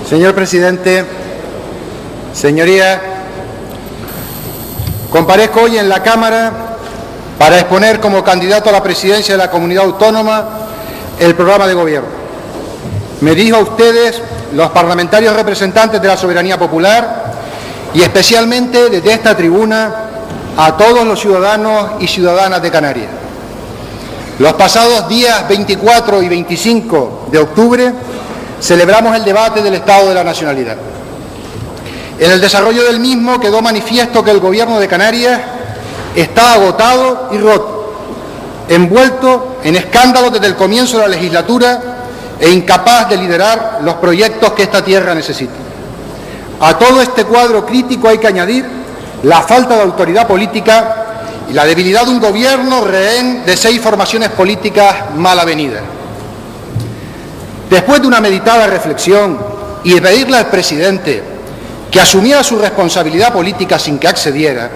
Señor presidente, señorías, comparezco hoy en la Cámara para exponer como candidato a la presidencia de la Comunidad Autónoma el programa de gobierno. Me dirijo a ustedes, los parlamentarios representantes de la soberanía popular, y especialmente desde esta tribuna a todos los ciudadanos y ciudadanas de Canarias. Los pasados días 24 y 25 de octubre celebramos el debate del Estado de la Nacionalidad. En el desarrollo del mismo quedó manifiesto que el Gobierno de Canarias está agotado y roto, envuelto en escándalos desde el comienzo de la legislatura e incapaz de liderar los proyectos que esta tierra necesita. A todo este cuadro crítico hay que añadir la falta de autoridad política y la debilidad de un gobierno rehén de 6 formaciones políticas mal avenidas. Después de una meditada reflexión y de pedirle al presidente que asumiera su responsabilidad política sin que accediera,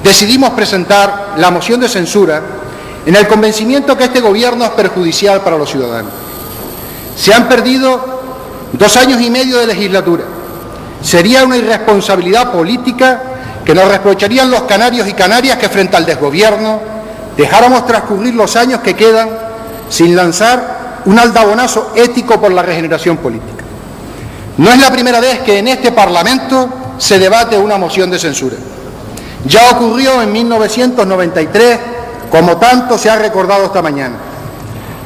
decidimos presentar la moción de censura en el convencimiento que este gobierno es perjudicial para los ciudadanos. Se han perdido 2 años y medio de legislatura. Sería una irresponsabilidad política que nos reprocharían los canarios y canarias que frente al desgobierno dejáramos transcurrir los años que quedan sin lanzar un aldabonazo ético por la regeneración política. No es la primera vez que en este Parlamento se debate una moción de censura. Ya ocurrió en 1993, como tanto se ha recordado esta mañana,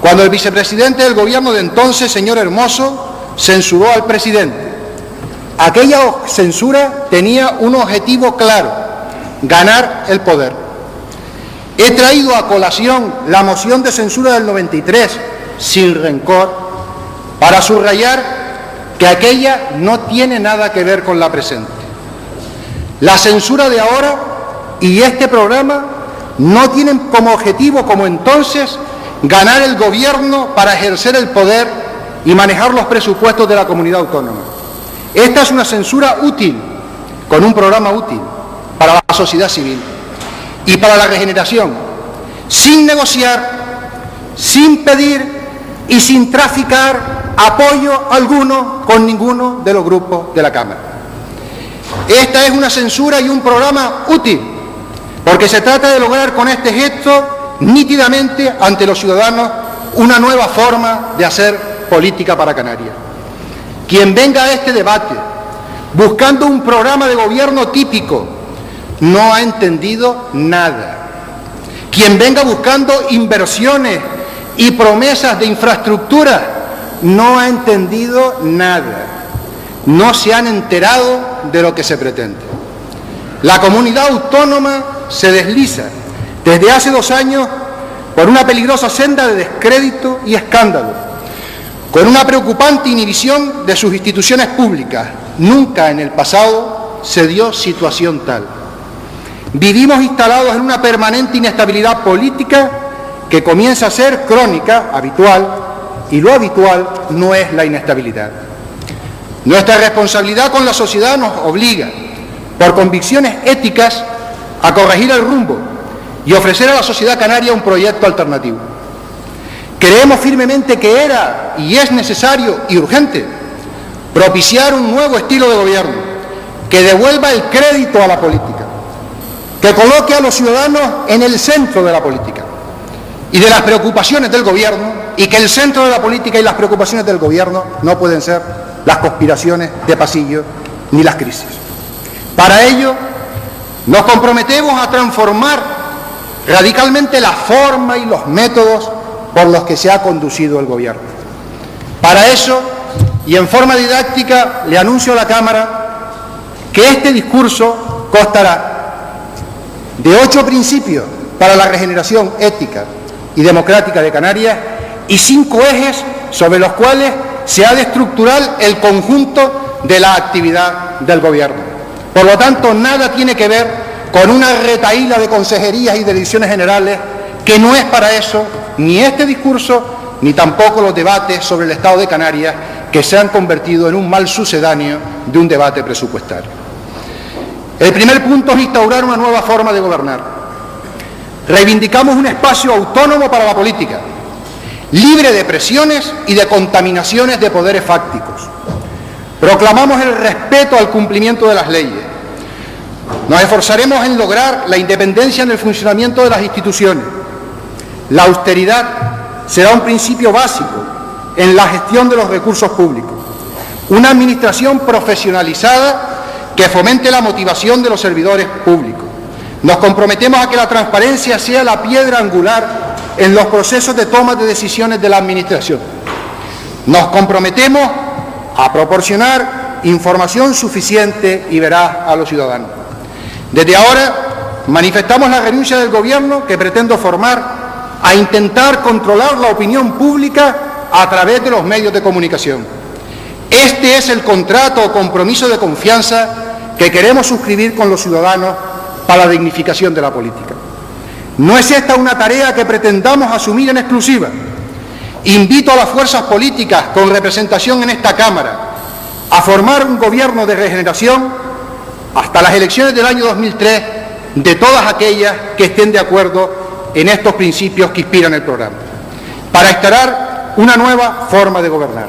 cuando el vicepresidente del gobierno de entonces, señor Hermoso, censuró al presidente. Aquella censura tenía un objetivo claro: ganar el poder. He traído a colación la moción de censura del 93, sin rencor, para subrayar que aquella no tiene nada que ver con la presente. La censura de ahora y este programa no tienen como objetivo, como entonces, ganar el gobierno para ejercer el poder y manejar los presupuestos de la comunidad autónoma. Esta es una censura útil, con un programa útil para la sociedad civil y para la regeneración, sin negociar, sin pedir y sin traficar apoyo alguno con ninguno de los grupos de la Cámara. Esta es una censura y un programa útil, porque se trata de lograr con este gesto nítidamente ante los ciudadanos una nueva forma de hacer política para Canarias. Quien venga a este debate buscando un programa de gobierno típico no ha entendido nada. Quien venga buscando inversiones y promesas de infraestructura no ha entendido nada. No se han enterado de lo que se pretende. La comunidad autónoma se desliza desde hace 2 años por una peligrosa senda de descrédito y escándalo, con una preocupante inhibición de sus instituciones públicas. Nunca en el pasado se dio situación tal. Vivimos instalados en una permanente inestabilidad política que comienza a ser crónica, habitual, y lo habitual no es la inestabilidad. Nuestra responsabilidad con la sociedad nos obliga, por convicciones éticas, a corregir el rumbo y ofrecer a la sociedad canaria un proyecto alternativo. Creemos firmemente que era y es necesario y urgente propiciar un nuevo estilo de gobierno que devuelva el crédito a la política, que coloque a los ciudadanos en el centro de la política y de las preocupaciones del gobierno, y que el centro de la política y las preocupaciones del gobierno no pueden ser las conspiraciones de pasillo ni las crisis. Para ello, nos comprometemos a transformar radicalmente la forma y los métodos por los que se ha conducido el gobierno. Para eso, y en forma didáctica, le anuncio a la Cámara que este discurso constará de 8 principios para la regeneración ética y democrática de Canarias y 5 ejes sobre los cuales se ha de estructurar el conjunto de la actividad del gobierno. Por lo tanto, nada tiene que ver con una retahíla de consejerías y de direcciones generales, que no es para eso ni este discurso ni tampoco los debates sobre el Estado de Canarias, que se han convertido en un mal sucedáneo de un debate presupuestario. El primer punto es instaurar una nueva forma de gobernar. Reivindicamos un espacio autónomo para la política, libre de presiones y de contaminaciones de poderes fácticos. Proclamamos el respeto al cumplimiento de las leyes. Nos esforzaremos en lograr la independencia en el funcionamiento de las instituciones. La austeridad será un principio básico en la gestión de los recursos públicos. Una administración profesionalizada que fomente la motivación de los servidores públicos. Nos comprometemos a que la transparencia sea la piedra angular en los procesos de toma de decisiones de la administración. Nos comprometemos a proporcionar información suficiente y veraz a los ciudadanos. Desde ahora manifestamos la renuncia del Gobierno que pretendo formar a intentar controlar la opinión pública a través de los medios de comunicación. Este es el contrato o compromiso de confianza que queremos suscribir con los ciudadanos para la dignificación de la política. No es esta una tarea que pretendamos asumir en exclusiva. Invito a las fuerzas políticas con representación en esta Cámara a formar un gobierno de regeneración hasta las elecciones del año 2003 de todas aquellas que estén de acuerdo en estos principios que inspiran el programa, para instaurar una nueva forma de gobernar.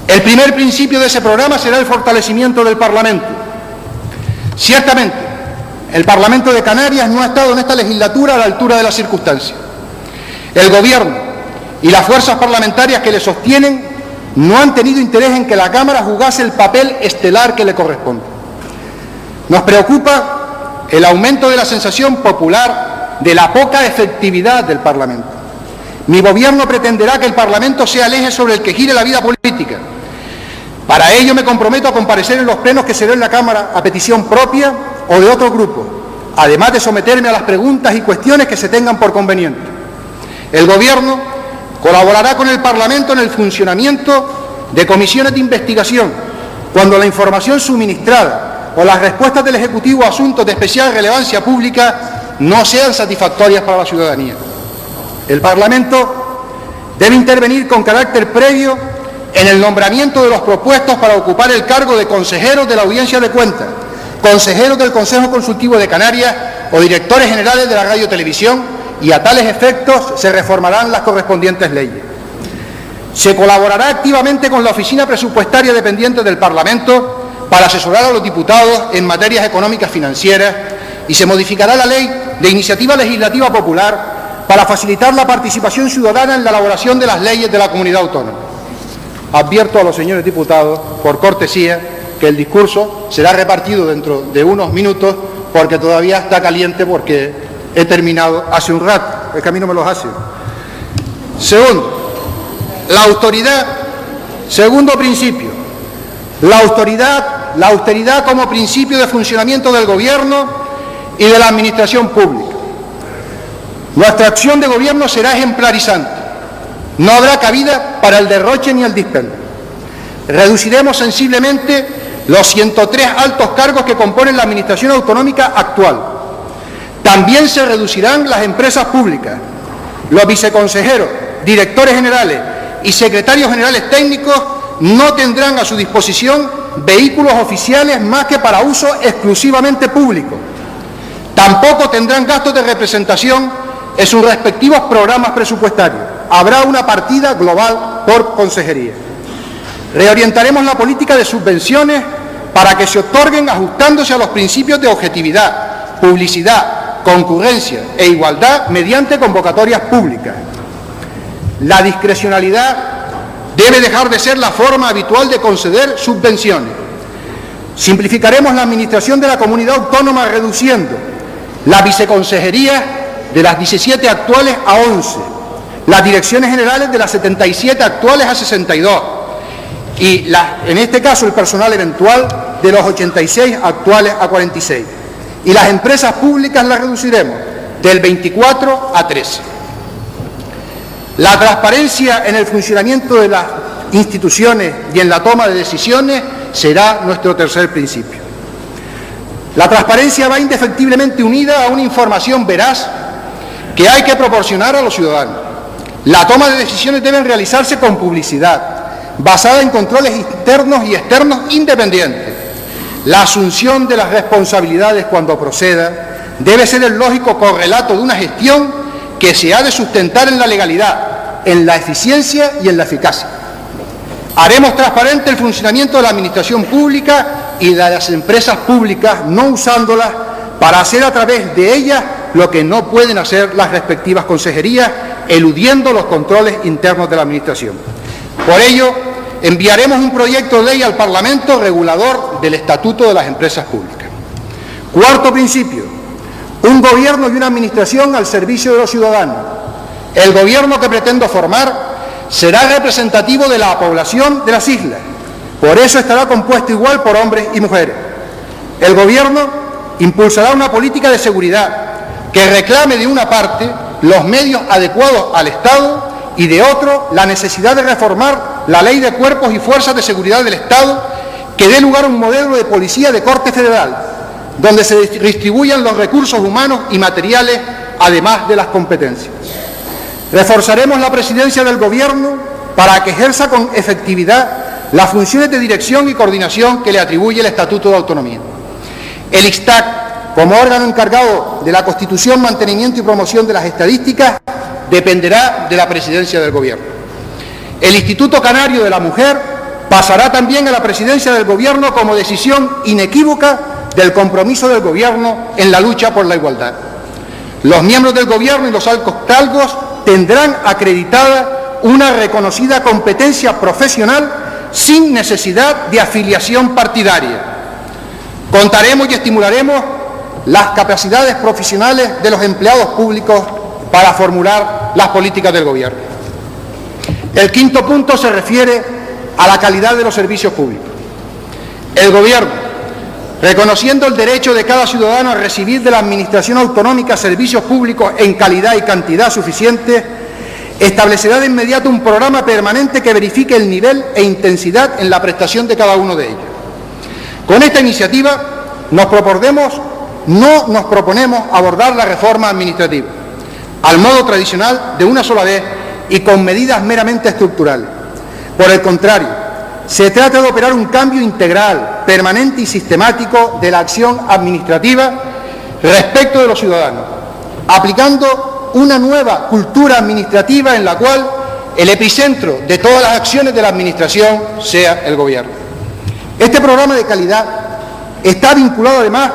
El primer principio de ese programa será el fortalecimiento del Parlamento. Ciertamente, el Parlamento de Canarias no ha estado en esta legislatura a la altura de las circunstancias. El Gobierno y las fuerzas parlamentarias que le sostienen no han tenido interés en que la Cámara jugase el papel estelar que le corresponde. Nos preocupa el aumento de la sensación popular de la poca efectividad del Parlamento. Mi Gobierno pretenderá que el Parlamento sea el eje sobre el que gire la vida política. Para ello me comprometo a comparecer en los plenos que se den en la Cámara a petición propia o de otro grupo, además de someterme a las preguntas y cuestiones que se tengan por conveniente. El Gobierno colaborará con el Parlamento en el funcionamiento de comisiones de investigación cuando la información suministrada o las respuestas del Ejecutivo a asuntos de especial relevancia pública no sean satisfactorias para la ciudadanía. El Parlamento debe intervenir con carácter previo en el nombramiento de los propuestos para ocupar el cargo de consejeros de la Audiencia de Cuentas, consejeros del Consejo Consultivo de Canarias o directores generales de la Radio y Televisión, y a tales efectos se reformarán las correspondientes leyes. Se colaborará activamente con la Oficina Presupuestaria dependiente del Parlamento para asesorar a los diputados en materias económicas financieras y se modificará la Ley de Iniciativa Legislativa Popular para facilitar la participación ciudadana en la elaboración de las leyes de la comunidad autónoma. Advierto a los señores diputados, por cortesía, que el discurso será repartido dentro de unos minutos porque todavía está caliente porque he terminado hace un rato, es que a mí no me los hace. Segundo, la autoridad. Segundo principio, la austeridad como principio de funcionamiento del Gobierno y de la Administración pública. Nuestra acción de Gobierno será ejemplarizante. No habrá cabida para el derroche ni el dispendio. Reduciremos sensiblemente los 103 altos cargos que componen la Administración autonómica actual. También se reducirán las empresas públicas. Los viceconsejeros, directores generales y secretarios generales técnicos no tendrán a su disposición vehículos oficiales más que para uso exclusivamente público. Tampoco tendrán gastos de representación en sus respectivos programas presupuestarios. Habrá una partida global por consejería. Reorientaremos la política de subvenciones para que se otorguen ajustándose a los principios de objetividad, publicidad, concurrencia e igualdad mediante convocatorias públicas. La discrecionalidad debe dejar de ser la forma habitual de conceder subvenciones. Simplificaremos la administración de la comunidad autónoma reduciendo la viceconsejería de las 17 actuales a 11, las direcciones generales de las 77 actuales a 62 y en este caso el personal eventual de los 86 actuales a 46. Y las empresas públicas las reduciremos del 24 a 13. La transparencia en el funcionamiento de las instituciones y en la toma de decisiones será nuestro tercer principio. La transparencia va indefectiblemente unida a una información veraz que hay que proporcionar a los ciudadanos. La toma de decisiones debe realizarse con publicidad, basada en controles internos y externos independientes. La asunción de las responsabilidades cuando proceda debe ser el lógico correlato de una gestión que se ha de sustentar en la legalidad, en la eficiencia y en la eficacia. Haremos transparente el funcionamiento de la administración pública y de las empresas públicas, no usándolas para hacer a través de ellas lo que no pueden hacer las respectivas consejerías, eludiendo los controles internos de la Administración. Por ello, enviaremos un proyecto de ley al Parlamento regulador del Estatuto de las Empresas Públicas. Cuarto principio, un gobierno y una administración al servicio de los ciudadanos. El gobierno que pretendo formar será representativo de la población de las islas, por eso estará compuesto igual por hombres y mujeres. El gobierno impulsará una política de seguridad que reclame de una parte los medios adecuados al Estado y de otro la necesidad de reformar la Ley de Cuerpos y Fuerzas de Seguridad del Estado, que dé lugar a un modelo de policía de corte federal, donde se distribuyan los recursos humanos y materiales, además de las competencias. Reforzaremos la presidencia del Gobierno para que ejerza con efectividad las funciones de dirección y coordinación que le atribuye el Estatuto de Autonomía. El ICSTAC, como órgano encargado de la constitución, mantenimiento y promoción de las estadísticas, dependerá de la presidencia del Gobierno. El Instituto Canario de la Mujer pasará también a la presidencia del Gobierno como decisión inequívoca del compromiso del Gobierno en la lucha por la igualdad. Los miembros del Gobierno y los altos cargos tendrán acreditada una reconocida competencia profesional sin necesidad de afiliación partidaria. Contaremos y estimularemos las capacidades profesionales de los empleados públicos para formular las políticas del Gobierno. El quinto punto se refiere a la calidad de los servicios públicos. El Gobierno, reconociendo el derecho de cada ciudadano a recibir de la Administración autonómica servicios públicos en calidad y cantidad suficiente, establecerá de inmediato un programa permanente que verifique el nivel e intensidad en la prestación de cada uno de ellos. Con esta iniciativa no nos proponemos abordar la reforma administrativa al modo tradicional de una sola vez y con medidas meramente estructurales. Por el contrario, se trata de operar un cambio integral, permanente y sistemático de la acción administrativa respecto de los ciudadanos, aplicando una nueva cultura administrativa en la cual el epicentro de todas las acciones de la Administración sea el Gobierno. Este programa de calidad está vinculado además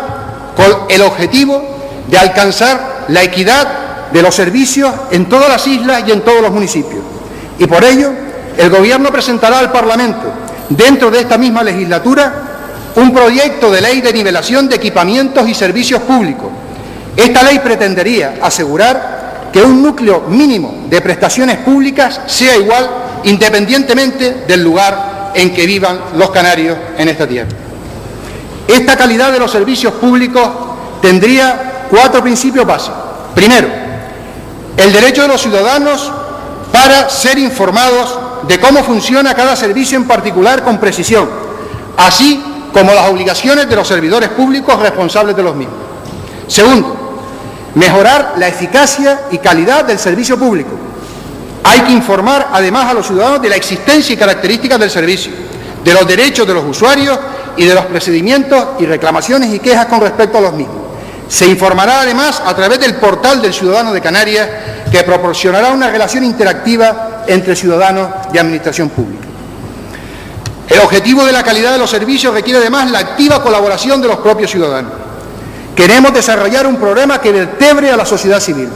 con el objetivo de alcanzar la equidad de los servicios en todas las islas y en todos los municipios. Y por ello, el Gobierno presentará al Parlamento, dentro de esta misma legislatura, un proyecto de ley de nivelación de equipamientos y servicios públicos. Esta ley pretendería asegurar que un núcleo mínimo de prestaciones públicas sea igual independientemente del lugar en que vivan los canarios en esta tierra. Esta calidad de los servicios públicos tendría 4 principios básicos. Primero, el derecho de los ciudadanos para ser informados de cómo funciona cada servicio en particular con precisión, así como las obligaciones de los servidores públicos responsables de los mismos. Segundo, mejorar la eficacia y calidad del servicio público. Hay que informar además a los ciudadanos de la existencia y características del servicio, de los derechos de los usuarios y de los procedimientos y reclamaciones y quejas con respecto a los mismos. Se informará además a través del portal del Ciudadano de Canarias, que proporcionará una relación interactiva entre ciudadanos y administración pública. El objetivo de la calidad de los servicios requiere además la activa colaboración de los propios ciudadanos. Queremos desarrollar un programa que vertebre a la sociedad civil,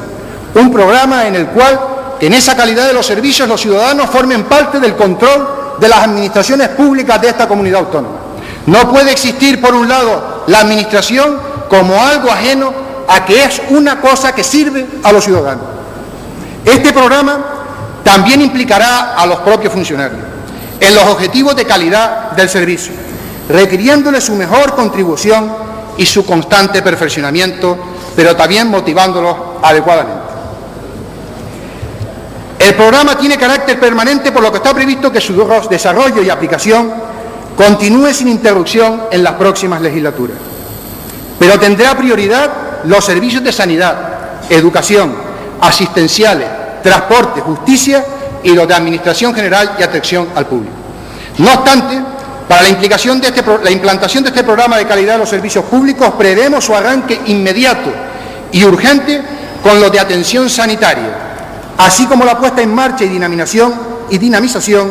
un programa en el cual, en esa calidad de los servicios, los ciudadanos formen parte del control de las administraciones públicas de esta comunidad autónoma. No puede existir, por un lado, la administración como algo ajeno a que es una cosa que sirve a los ciudadanos. Este programa también implicará a los propios funcionarios en los objetivos de calidad del servicio, requiriéndoles su mejor contribución y su constante perfeccionamiento, pero también motivándolos adecuadamente. El programa tiene carácter permanente, por lo que está previsto que su desarrollo y aplicación continúe sin interrupción en las próximas legislaturas. Pero tendrá prioridad los servicios de sanidad, educación, asistenciales, transporte, justicia y los de administración general y atención al público. No obstante, para la implantación de este programa de calidad de los servicios públicos, prevemos su arranque inmediato y urgente con los de atención sanitaria, así como la puesta en marcha y dinamización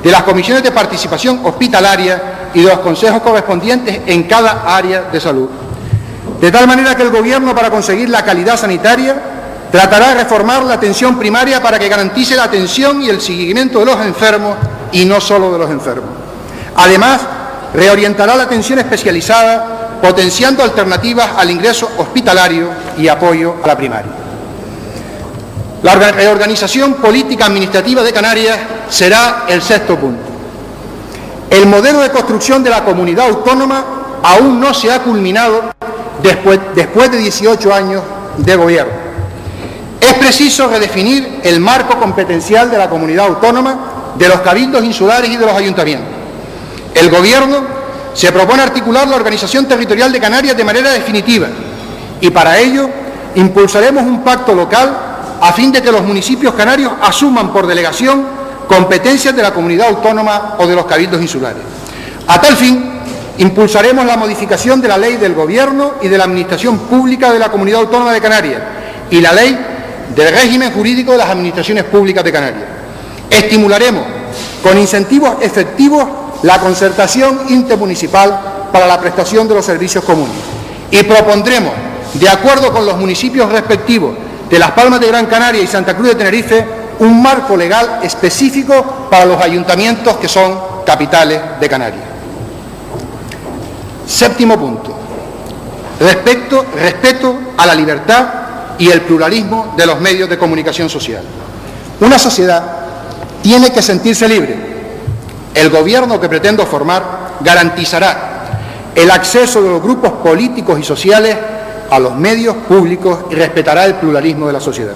de las comisiones de participación hospitalaria y de los consejos correspondientes en cada área de salud. De tal manera que el Gobierno, para conseguir la calidad sanitaria, tratará de reformar la atención primaria para que garantice la atención y el seguimiento de los enfermos y no solo de los enfermos. Además, reorientará la atención especializada, potenciando alternativas al ingreso hospitalario y apoyo a la primaria. La reorganización política administrativa de Canarias será el sexto punto. El modelo de construcción de la comunidad autónoma aún no se ha culminado después de 18 años de gobierno. Es preciso redefinir el marco competencial de la comunidad autónoma, de los cabildos insulares y de los ayuntamientos. El Gobierno se propone articular la organización territorial de Canarias de manera definitiva y para ello impulsaremos un pacto local a fin de que los municipios canarios asuman por delegación competencias de la comunidad autónoma o de los cabildos insulares. A tal fin, impulsaremos la modificación de la Ley del Gobierno y de la Administración Pública de la Comunidad Autónoma de Canarias y la Ley del Régimen Jurídico de las Administraciones Públicas de Canarias. Estimularemos con incentivos efectivos la concertación intermunicipal para la prestación de los servicios comunes y propondremos, de acuerdo con los municipios respectivos de Las Palmas de Gran Canaria y Santa Cruz de Tenerife, un marco legal específico para los ayuntamientos que son capitales de Canarias. Séptimo punto. Respeto a la libertad y el pluralismo de los medios de comunicación social. Una sociedad tiene que sentirse libre. El Gobierno que pretendo formar garantizará el acceso de los grupos políticos y sociales a los medios públicos y respetará el pluralismo de la sociedad.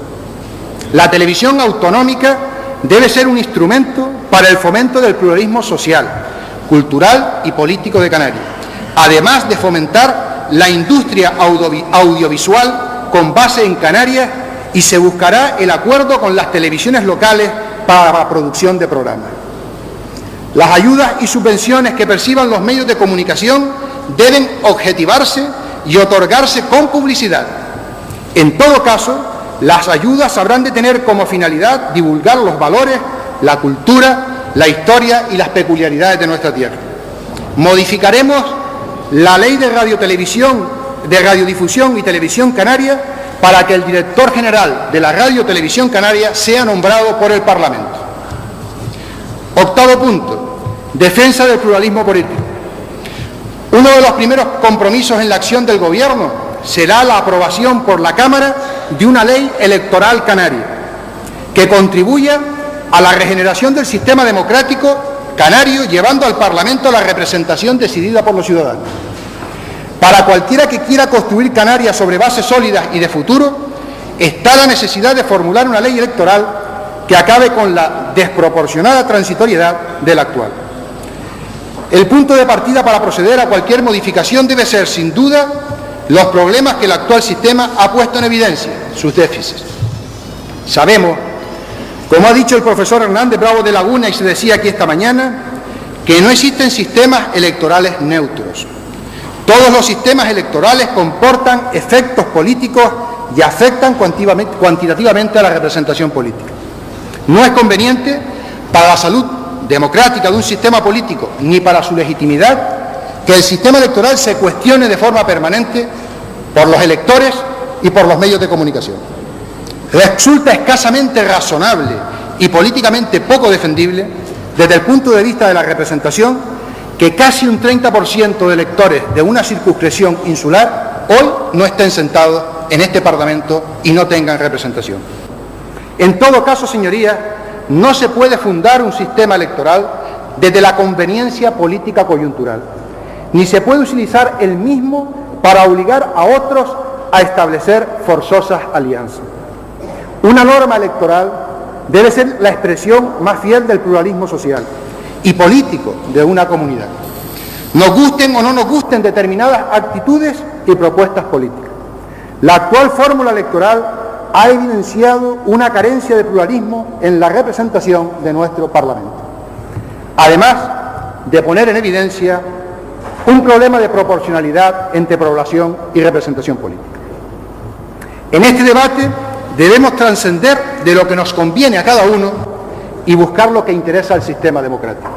La televisión autonómica debe ser un instrumento para el fomento del pluralismo social, cultural y político de Canarias, además de fomentar la industria audiovisual con base en Canarias, y se buscará el acuerdo con las televisiones locales para la producción de programas. Las ayudas y subvenciones que perciban los medios de comunicación deben objetivarse y otorgarse con publicidad. En todo caso, las ayudas habrán de tener como finalidad divulgar los valores, la cultura, la historia y las peculiaridades de nuestra tierra. Modificaremos la Ley de Radiodifusión y Televisión Canaria para que el director general de la Radio-Televisión Canaria sea nombrado por el Parlamento. Octavo punto, defensa del pluralismo político. Uno de los primeros compromisos en la acción del Gobierno será la aprobación por la Cámara de una ley electoral canaria que contribuya a la regeneración del sistema democrático canario, llevando al Parlamento la representación decidida por los ciudadanos. Para cualquiera que quiera construir Canarias sobre bases sólidas y de futuro, está la necesidad de formular una ley electoral que acabe con la desproporcionada transitoriedad de la actual. El punto de partida para proceder a cualquier modificación debe ser, sin duda, los problemas que el actual sistema ha puesto en evidencia, sus déficits. Sabemos, como ha dicho el profesor Hernández Bravo de Laguna y se decía aquí esta mañana, que no existen sistemas electorales neutros. Todos los sistemas electorales comportan efectos políticos y afectan cuantitativamente a la representación política. No es conveniente para la salud democrática de un sistema político ni para su legitimidad que el sistema electoral se cuestione de forma permanente por los electores y por los medios de comunicación. Resulta escasamente razonable y políticamente poco defendible, desde el punto de vista de la representación, que casi un 30% de electores de una circunscripción insular hoy no estén sentados en este Parlamento y no tengan representación. En todo caso, señorías, no se puede fundar un sistema electoral desde la conveniencia política coyuntural, ni se puede utilizar el mismo para obligar a otros a establecer forzosas alianzas. Una norma electoral debe ser la expresión más fiel del pluralismo social y político de una comunidad, nos gusten o no nos gusten determinadas actitudes y propuestas políticas. La actual fórmula electoral ha evidenciado una carencia de pluralismo en la representación de nuestro Parlamento, además de poner en evidencia un problema de proporcionalidad entre población y representación política. En este debate debemos trascender de lo que nos conviene a cada uno y buscar lo que interesa al sistema democrático.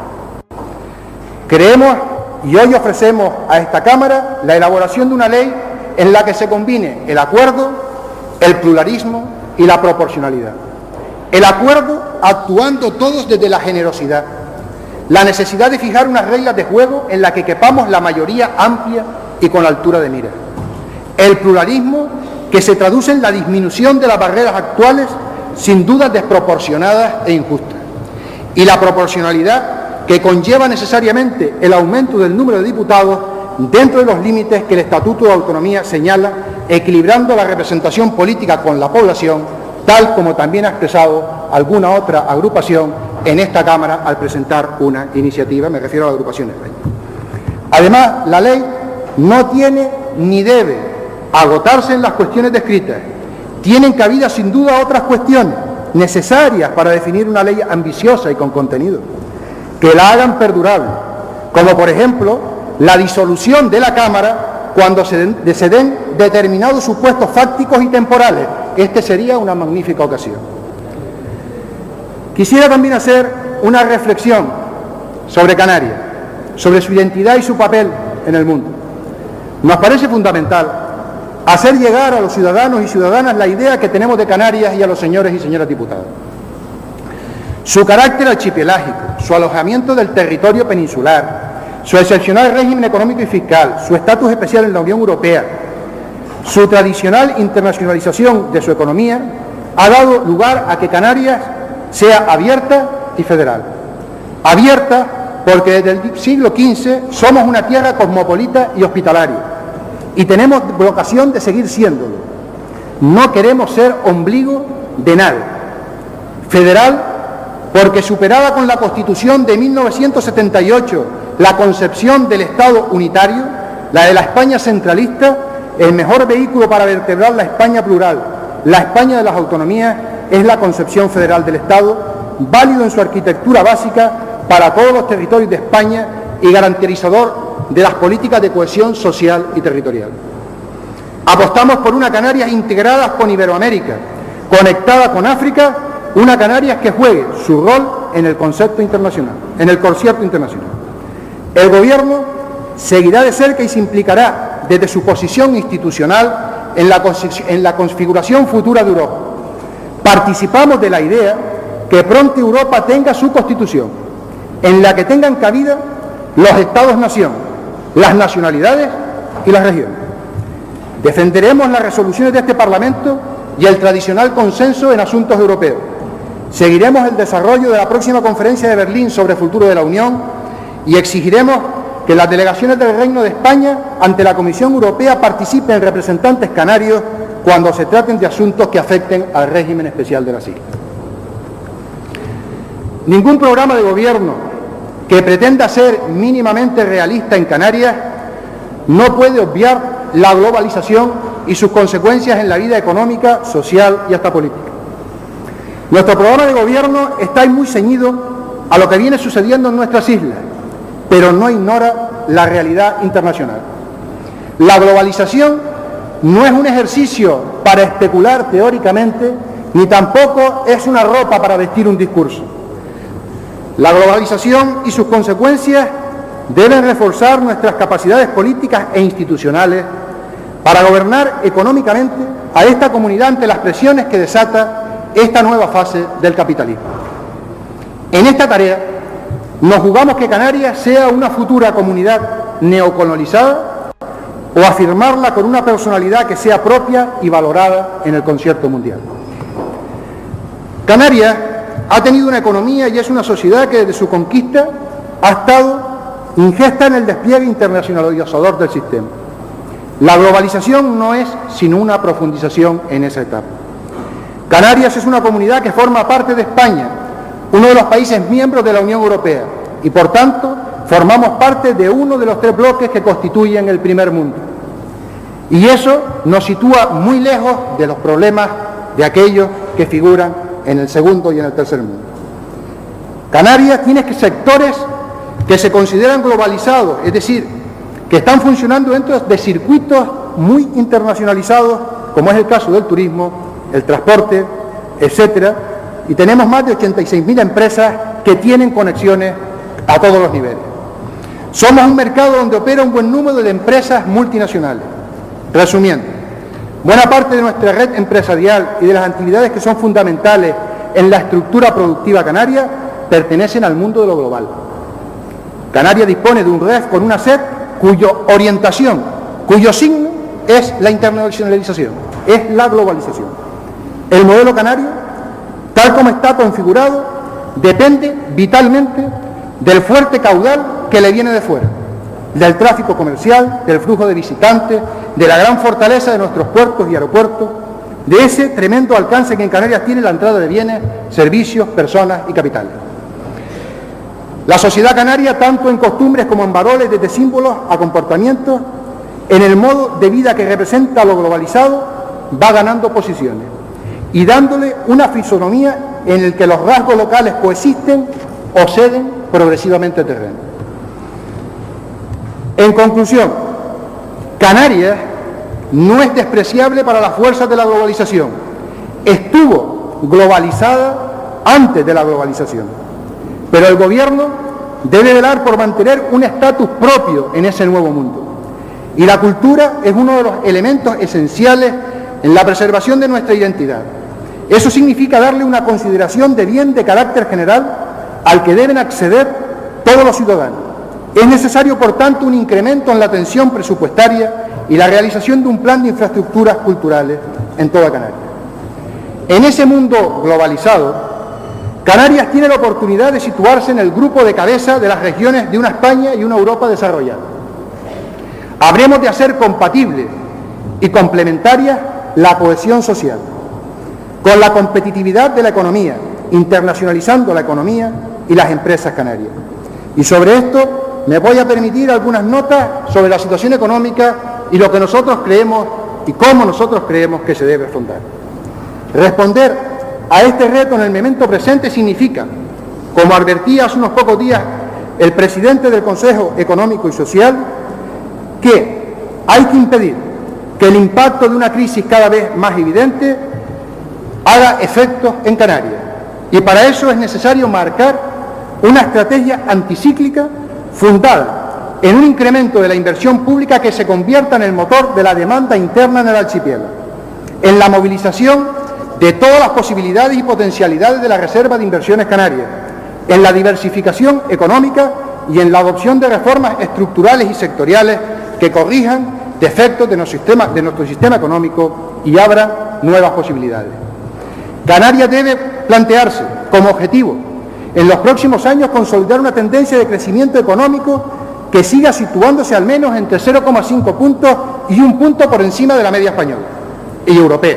Creemos y hoy ofrecemos a esta Cámara la elaboración de una ley en la que se combine el acuerdo, el pluralismo y la proporcionalidad. El acuerdo actuando todos desde la generosidad, la necesidad de fijar unas reglas de juego en las que quepamos la mayoría amplia y con altura de mira. El pluralismo, que se traduce en la disminución de las barreras actuales, sin dudas desproporcionadas e injustas. Y la proporcionalidad, que conlleva necesariamente el aumento del número de diputados dentro de los límites que el Estatuto de Autonomía señala, equilibrando la representación política con la población, tal como también ha expresado alguna otra agrupación en esta Cámara al presentar una iniciativa, me refiero a la agrupación España. Además, la ley no tiene ni debe agotarse en las cuestiones descritas. Tienen cabida sin duda otras cuestiones necesarias para definir una ley ambiciosa y con contenido, que la hagan perdurable, como por ejemplo la disolución de la Cámara cuando se den determinados supuestos fácticos y temporales. Este sería una magnífica ocasión. Quisiera también hacer una reflexión sobre Canarias, sobre su identidad y su papel en el mundo. Nos parece fundamental hacer llegar a los ciudadanos y ciudadanas la idea que tenemos de Canarias y a los señores y señoras diputados. Su carácter archipelágico, su alojamiento del territorio peninsular, su excepcional régimen económico y fiscal, su estatus especial en la Unión Europea, su tradicional internacionalización de su economía, ha dado lugar a que Canarias sea abierta y federal. Abierta porque desde el siglo XV somos una tierra cosmopolita y hospitalaria y tenemos vocación de seguir siéndolo. No queremos ser ombligo de nadie. Federal porque, superada con la Constitución de 1978 la concepción del Estado unitario, la de la España centralista, el mejor vehículo para vertebrar la España plural, la España de las autonomías, es la concepción federal del Estado, válido en su arquitectura básica para todos los territorios de España y garantizador de las políticas de cohesión social y territorial. Apostamos por una Canarias integrada con Iberoamérica, conectada con África, una Canarias que juegue su rol en el concepto internacional, en el concierto internacional. El Gobierno seguirá de cerca y se implicará desde su posición institucional en la configuración futura de Europa. Participamos de la idea que pronto Europa tenga su Constitución, en la que tengan cabida los Estados-nación, las nacionalidades y las regiones. Defenderemos las resoluciones de este Parlamento y el tradicional consenso en asuntos europeos. Seguiremos el desarrollo de la próxima conferencia de Berlín sobre el futuro de la Unión y exigiremos que las delegaciones del Reino de España ante la Comisión Europea participen representantes canarios cuando se traten de asuntos que afecten al régimen especial de las islas. Ningún programa de gobierno que pretenda ser mínimamente realista en Canarias no puede obviar la globalización y sus consecuencias en la vida económica, social y hasta política. Nuestro programa de gobierno está muy ceñido a lo que viene sucediendo en nuestras islas, pero no ignora la realidad internacional. La globalización no es un ejercicio para especular teóricamente, ni tampoco es una ropa para vestir un discurso. La globalización y sus consecuencias deben reforzar nuestras capacidades políticas e institucionales para gobernar económicamente a esta comunidad ante las presiones que desata esta nueva fase del capitalismo. En esta tarea nos jugamos que Canarias sea una futura comunidad neocolonizada o afirmarla con una personalidad que sea propia y valorada en el concierto mundial. Canarias ha tenido una economía y es una sociedad que desde su conquista ha estado ingesta en el despliegue internacionalizador del sistema. La globalización no es sino una profundización en esa etapa. Canarias es una comunidad que forma parte de España, uno de los países miembros de la Unión Europea, y por tanto formamos parte de uno de los tres bloques que constituyen el primer mundo. Y eso nos sitúa muy lejos de los problemas de aquellos que figuran en el segundo y en el tercer mundo. Canarias tiene sectores que se consideran globalizados, es decir, que están funcionando dentro de circuitos muy internacionalizados, como es el caso del turismo, el transporte, etcétera, y tenemos más de 86.000 empresas que tienen conexiones a todos los niveles. Somos un mercado donde opera un buen número de empresas multinacionales. Resumiendo, buena parte de nuestra red empresarial y de las actividades que son fundamentales en la estructura productiva canaria pertenecen al mundo de lo global. Canarias dispone de un REF con una SED cuya orientación, cuyo signo es la internacionalización, es la globalización. El modelo canario, tal como está configurado, depende vitalmente del fuerte caudal que le viene de fuera, del tráfico comercial, del flujo de visitantes, de la gran fortaleza de nuestros puertos y aeropuertos, de ese tremendo alcance que en Canarias tiene la entrada de bienes, servicios, personas y capitales. La sociedad canaria, tanto en costumbres como en valores, desde símbolos a comportamientos, en el modo de vida que representa lo globalizado, va ganando posiciones y dándole una fisonomía en el que los rasgos locales coexisten o ceden progresivamente terreno. En conclusión, Canarias no es despreciable para las fuerzas de la globalización. Estuvo globalizada antes de la globalización, pero el Gobierno debe velar por mantener un estatus propio en ese nuevo mundo. Y la cultura es uno de los elementos esenciales en la preservación de nuestra identidad. Eso significa darle una consideración de bien de carácter general al que deben acceder todos los ciudadanos. Es necesario, por tanto, un incremento en la atención presupuestaria y la realización de un plan de infraestructuras culturales en toda Canarias. En ese mundo globalizado, Canarias tiene la oportunidad de situarse en el grupo de cabeza de las regiones de una España y una Europa desarrollada. Habremos de hacer compatible y complementaria la cohesión social con la competitividad de la economía, internacionalizando la economía y las empresas canarias. Y sobre esto me voy a permitir algunas notas sobre la situación económica y lo que nosotros creemos y cómo nosotros creemos que se debe afrontar. Responder a este reto en el momento presente significa, como advertía hace unos pocos días el presidente del Consejo Económico y Social, que hay que impedir que el impacto de una crisis cada vez más evidente haga efectos en Canarias. Y para eso es necesario marcar una estrategia anticíclica fundada en un incremento de la inversión pública que se convierta en el motor de la demanda interna en el archipiélago, en la movilización de todas las posibilidades y potencialidades de la Reserva de Inversiones Canarias, en la diversificación económica y en la adopción de reformas estructurales y sectoriales que corrijan defectos de nuestro sistema económico y abran nuevas posibilidades. Canarias debe plantearse como objetivo en los próximos años consolidar una tendencia de crecimiento económico que siga situándose al menos entre 0,5 puntos y 1 punto por encima de la media española y europea,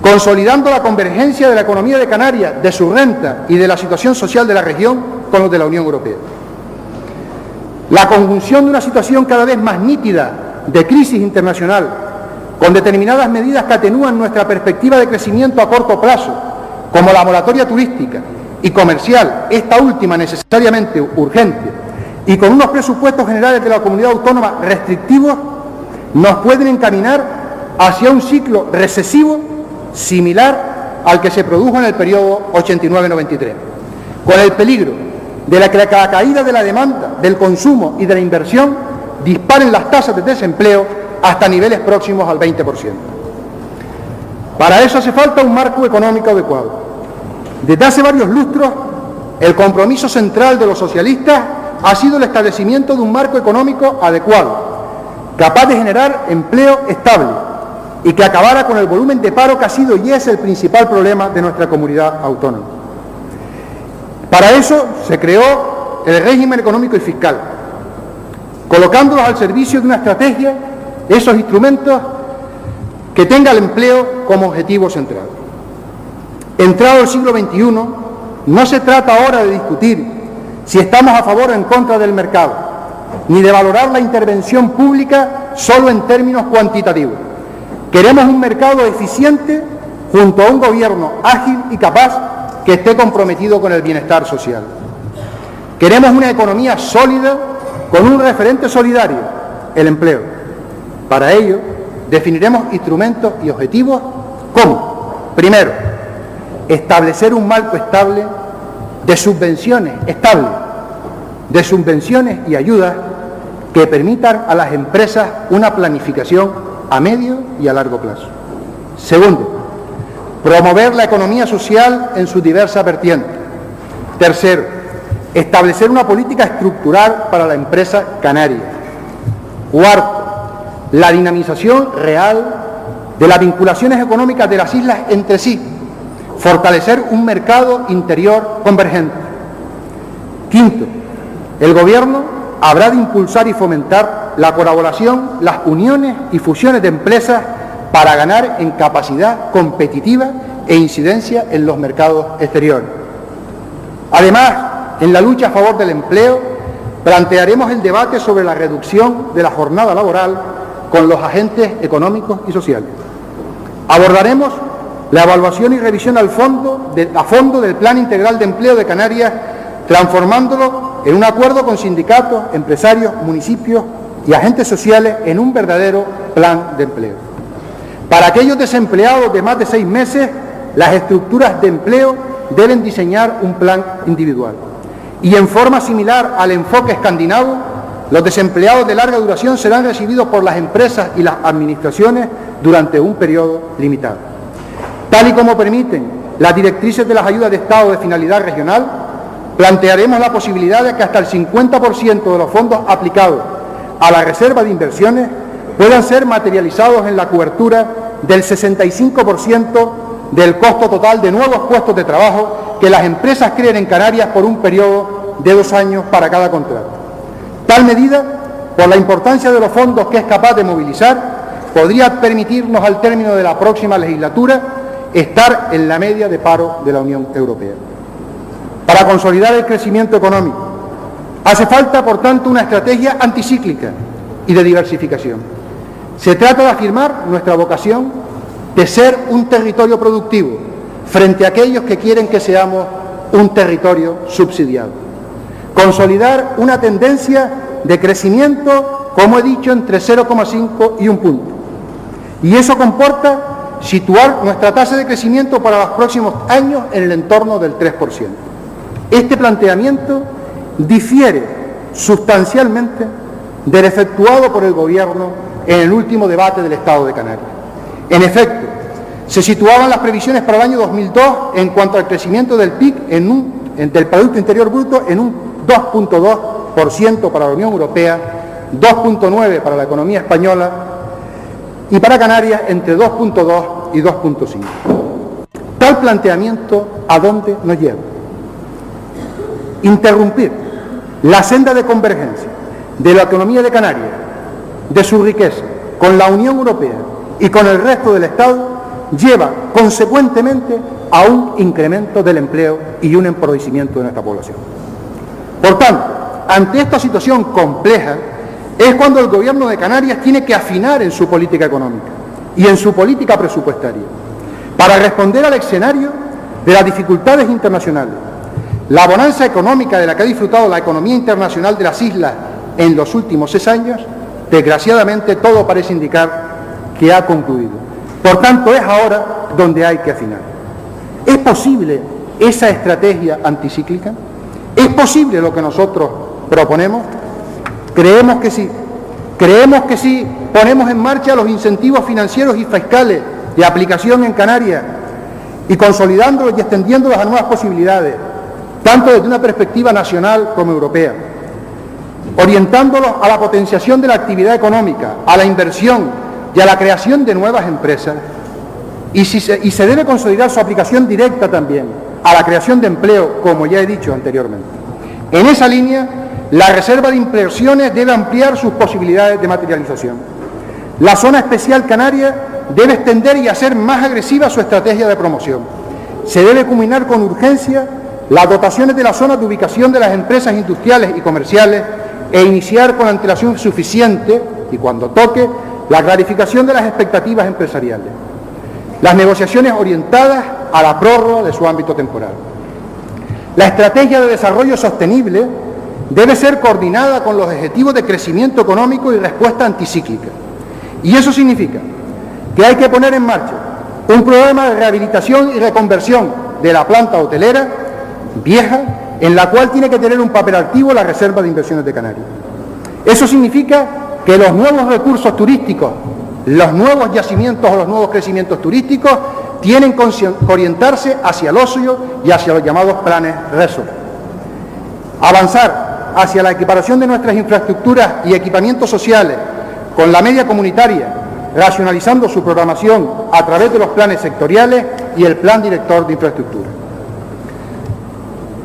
consolidando la convergencia de la economía de Canarias, de su renta y de la situación social de la región con los de la Unión Europea. La conjunción de una situación cada vez más nítida de crisis internacional, con determinadas medidas que atenúan nuestra perspectiva de crecimiento a corto plazo, como la moratoria turística y comercial, esta última necesariamente urgente, y con unos presupuestos generales de la comunidad autónoma restrictivos, nos pueden encaminar hacia un ciclo recesivo similar al que se produjo en el periodo 89-93, con el peligro de que la caída de la demanda, del consumo y de la inversión disparen las tasas de desempleo hasta niveles próximos al 20%. Para eso hace falta un marco económico adecuado. Desde hace varios lustros, el compromiso central de los socialistas ha sido el establecimiento de un marco económico adecuado, capaz de generar empleo estable y que acabara con el volumen de paro que ha sido y es el principal problema de nuestra comunidad autónoma. Para eso se creó el régimen económico y fiscal, colocándolos al servicio de una estrategia, esos instrumentos que tenga el empleo como objetivo central. Entrado el siglo XXI, no se trata ahora de discutir si estamos a favor o en contra del mercado, ni de valorar la intervención pública solo en términos cuantitativos. Queremos un mercado eficiente junto a un gobierno ágil y capaz que esté comprometido con el bienestar social. Queremos una economía sólida con un referente solidario, el empleo. Para ello, definiremos instrumentos y objetivos como, primero, establecer un marco estable de subvenciones, y ayudas que permitan a las empresas una planificación a medio y a largo plazo. Segundo, promover la economía social en sus diversas vertientes. Tercero, establecer una política estructural para la empresa canaria. Cuarto, la dinamización real de las vinculaciones económicas de las islas entre sí, fortalecer un mercado interior convergente. Quinto, el Gobierno habrá de impulsar y fomentar la colaboración, las uniones y fusiones de empresas para ganar en capacidad competitiva e incidencia en los mercados exteriores. Además, en la lucha a favor del empleo, plantearemos el debate sobre la reducción de la jornada laboral con los agentes económicos y sociales. Abordaremos la evaluación y revisión a fondo del Plan Integral de Empleo de Canarias, transformándolo en un acuerdo con sindicatos, empresarios, municipios y agentes sociales en un verdadero plan de empleo. Para aquellos desempleados de más de 6 meses, las estructuras de empleo deben diseñar un plan individual. Y en forma similar al enfoque escandinavo, los desempleados de larga duración serán recibidos por las empresas y las administraciones durante un periodo limitado. Tal y como permiten las directrices de las ayudas de Estado de finalidad regional, plantearemos la posibilidad de que hasta el 50% de los fondos aplicados a la reserva de inversiones puedan ser materializados en la cobertura del 65% del costo total de nuevos puestos de trabajo que las empresas creen en Canarias por un periodo de 2 años para cada contrato. Tal medida, por la importancia de los fondos que es capaz de movilizar, podría permitirnos al término de la próxima legislatura estar en la media de paro de la Unión Europea. Para consolidar el crecimiento económico, hace falta, por tanto, una estrategia anticíclica y de diversificación. Se trata de afirmar nuestra vocación de ser un territorio productivo frente a aquellos que quieren que seamos un territorio subsidiado. Consolidar una tendencia de crecimiento, como he dicho, entre 0,5 y 1 punto. Y eso comporta situar nuestra tasa de crecimiento para los próximos años en el entorno del 3%. Este planteamiento difiere sustancialmente del efectuado por el Gobierno en el último debate del Estado de Canarias. En efecto, se situaban las previsiones para el año 2002 en cuanto al crecimiento del PIB del Producto Interior Bruto en un 2,2% para la Unión Europea, 2,9% para la economía española y para Canarias entre 2,2 y 2,5. Tal planteamiento, ¿a dónde nos lleva? Interrumpir la senda de convergencia de la economía de Canarias, de su riqueza, con la Unión Europea y con el resto del Estado, lleva consecuentemente a un incremento del empleo y un empobrecimiento de nuestra población. Por tanto, ante esta situación compleja, es cuando el Gobierno de Canarias tiene que afinar en su política económica y en su política presupuestaria para responder al escenario de las dificultades internacionales. La bonanza económica de la que ha disfrutado la economía internacional de las islas en los últimos 6 años, desgraciadamente todo parece indicar que ha concluido. Por tanto, es ahora donde hay que afinar. ¿Es posible esa estrategia anticíclica? ¿Es posible lo que nosotros proponemos? Creemos que sí. Creemos que sí ponemos en marcha los incentivos financieros y fiscales de aplicación en Canarias y consolidándolos y extendiéndolos a nuevas posibilidades, tanto desde una perspectiva nacional como europea, orientándolos a la potenciación de la actividad económica, a la inversión y a la creación de nuevas empresas, y se debe consolidar su aplicación directa también a la creación de empleo, como ya he dicho anteriormente. En esa línea, la reserva de inversiones debe ampliar sus posibilidades de materialización. La zona especial canaria debe extender y hacer más agresiva su estrategia de promoción. Se debe culminar con urgencia las dotaciones de las zonas de ubicación de las empresas industriales y comerciales e iniciar con antelación suficiente, y cuando toque, la clarificación de las expectativas empresariales. Las negociaciones orientadas a la prórroga de su ámbito temporal. La estrategia de desarrollo sostenible debe ser coordinada con los objetivos de crecimiento económico y respuesta anticíclica. Y eso significa que hay que poner en marcha un programa de rehabilitación y reconversión de la planta hotelera vieja, en la cual tiene que tener un papel activo la Reserva de Inversiones de Canarias. Eso significa que los nuevos recursos turísticos, los nuevos yacimientos o los nuevos crecimientos turísticos tienen que orientarse hacia el ocio y hacia los llamados planes RESO. Avanzar hacia la equiparación de nuestras infraestructuras y equipamientos sociales con la media comunitaria, racionalizando su programación a través de los planes sectoriales y el plan director de infraestructura.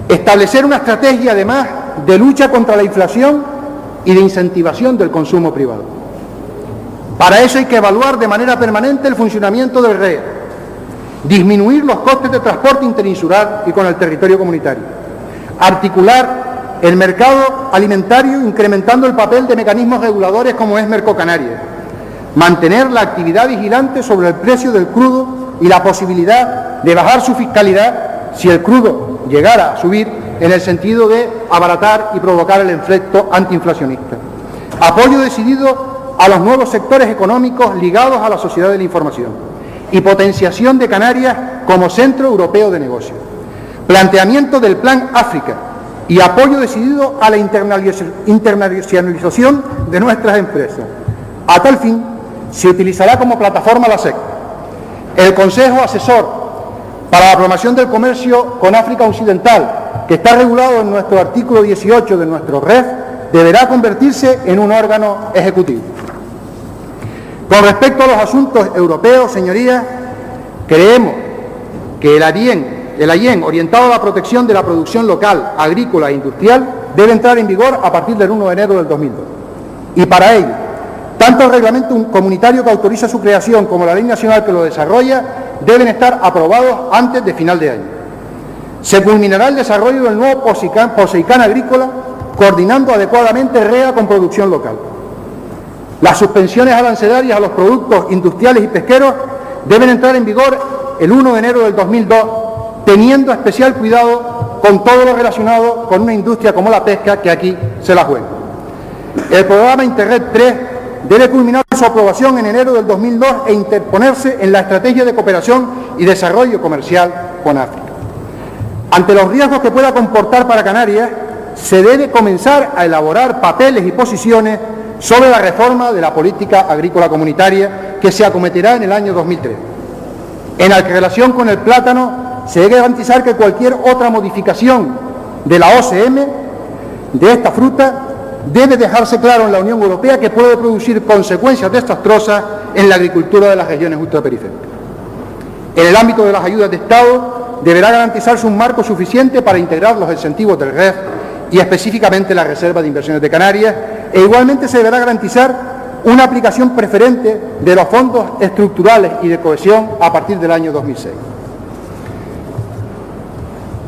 Establecer una estrategia, además, de lucha contra la inflación y de incentivación del consumo privado. Para eso hay que evaluar de manera permanente el funcionamiento del REA, disminuir los costes de transporte interinsular y con el territorio comunitario, articular el mercado alimentario incrementando el papel de mecanismos reguladores como es Mercocanarias, mantener la actividad vigilante sobre el precio del crudo y la posibilidad de bajar su fiscalidad si el crudo llegara a subir en el sentido de abaratar y provocar el efecto antiinflacionista. Apoyo decidido a los nuevos sectores económicos ligados a la sociedad de la información y potenciación de Canarias como centro europeo de negocios. Planteamiento del Plan África y apoyo decidido a la internacionalización de nuestras empresas. A tal fin, se utilizará como plataforma la SEC, el Consejo Asesor para la promoción del comercio con África Occidental, que está regulado en nuestro artículo 18 de nuestro REF, deberá convertirse en un órgano ejecutivo. Con respecto a los asuntos europeos, señorías, creemos que el AIEN, orientado a la protección de la producción local, agrícola e industrial, debe entrar en vigor a partir del 1 de enero del 2002. Y para ello, tanto el reglamento comunitario que autoriza su creación como la ley nacional que lo desarrolla deben estar aprobados antes de final de año. Se culminará el desarrollo del nuevo POSEICAN agrícola, coordinando adecuadamente REA con producción local. Las suspensiones arancelarias a los productos industriales y pesqueros deben entrar en vigor el 1 de enero del 2002, teniendo especial cuidado con todo lo relacionado con una industria como la pesca, que aquí se la juega. El programa Interreg 3 debe culminar su aprobación en enero del 2002 e interponerse en la estrategia de cooperación y desarrollo comercial con África. Ante los riesgos que pueda comportar para Canarias, se debe comenzar a elaborar papeles y posiciones sobre la reforma de la política agrícola comunitaria que se acometerá en el año 2003. En relación con el plátano, se debe garantizar que cualquier otra modificación de la OCM de esta fruta debe dejarse claro en la Unión Europea que puede producir consecuencias desastrosas en la agricultura de las regiones ultraperiféricas. En el ámbito de las ayudas de Estado, deberá garantizarse un marco suficiente para integrar los incentivos del REF y específicamente la Reserva de Inversiones de Canarias, e igualmente se deberá garantizar una aplicación preferente de los fondos estructurales y de cohesión a partir del año 2006.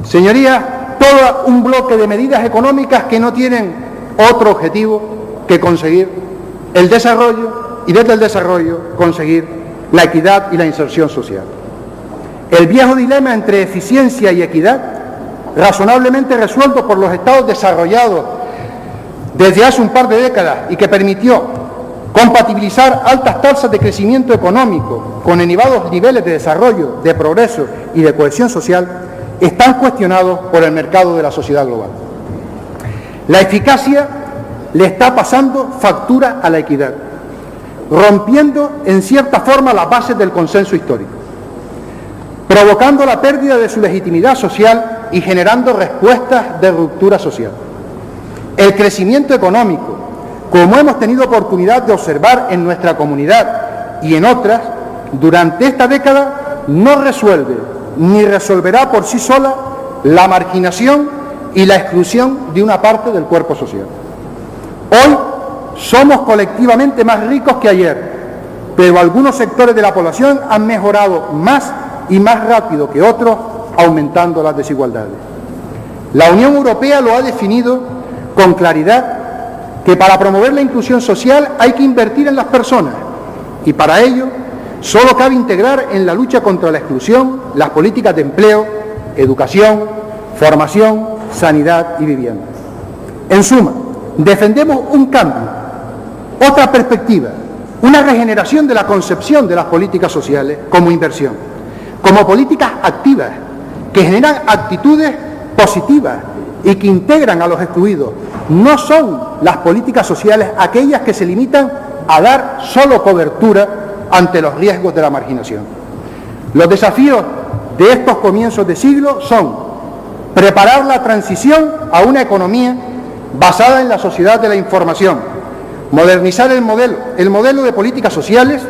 Señorías, todo un bloque de medidas económicas que no tienen otro objetivo que conseguir el desarrollo y desde el desarrollo conseguir la equidad y la inserción social. El viejo dilema entre eficiencia y equidad, razonablemente resuelto por los estados desarrollados desde hace un par de décadas y que permitió compatibilizar altas tasas de crecimiento económico con elevados niveles de desarrollo, de progreso y de cohesión social, están cuestionados por el mercado de la sociedad global. La eficacia le está pasando factura a la equidad, rompiendo en cierta forma las bases del consenso histórico, provocando la pérdida de su legitimidad social y generando respuestas de ruptura social. El crecimiento económico, como hemos tenido oportunidad de observar en nuestra comunidad y en otras, durante esta década no resuelve ni resolverá por sí sola la marginación y la exclusión de una parte del cuerpo social. Hoy somos colectivamente más ricos que ayer, pero algunos sectores de la población han mejorado más y más rápido que otros, aumentando las desigualdades. La Unión Europea lo ha definido con claridad, que para promover la inclusión social hay que invertir en las personas y para ello solo cabe integrar en la lucha contra la exclusión las políticas de empleo, educación, formación, sanidad y vivienda. En suma, defendemos un cambio, otra perspectiva, una regeneración de la concepción de las políticas sociales como inversión, como políticas activas que generan actitudes positivas y que integran a los excluidos. No son las políticas sociales aquellas que se limitan a dar solo cobertura ante los riesgos de la marginación. Los desafíos de estos comienzos de siglo son preparar la transición a una economía basada en la sociedad de la información, modernizar el modelo de políticas sociales